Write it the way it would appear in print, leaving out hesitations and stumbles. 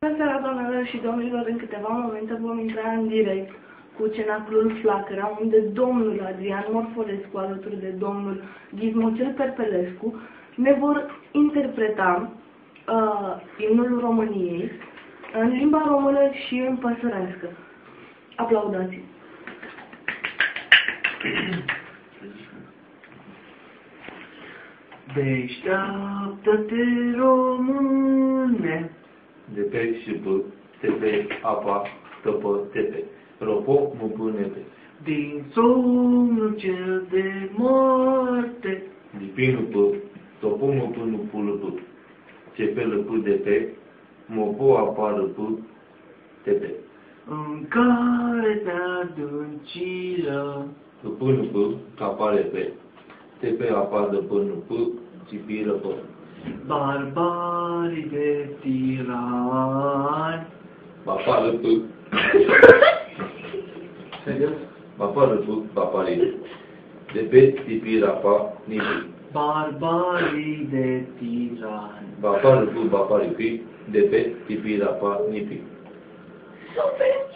Bună seara, doamnelor și domnilor, în câteva momente vom intra în direct cu Cenaculul Flacăra, unde domnul Adrian Morfolescu, alături de domnul Ghismocel Perpelescu, ne vor interpreta imnul României în limba română și în păsărească. Aplaudați! Deșteaptă-te, române, de pe și pe, tepe, apa, tăpă, tepe, ropo, mupânepe. Din somnul cel de moarte, lipinul pă, topo, mupânul pulă pă, cepelă pă de pe, mopo, apară pă, tepe. În care te-adâncilă, până pă, capare pe, tepe, apadă până pă, cipiră pă. Barbarii de tirani. Bapară pă. Serios? Bapară pă, baparii. De pe tipira pa, nipi. Barbarii de tirani. Bapară pă, baparii pi. De pe tipira pa, nipi. Super!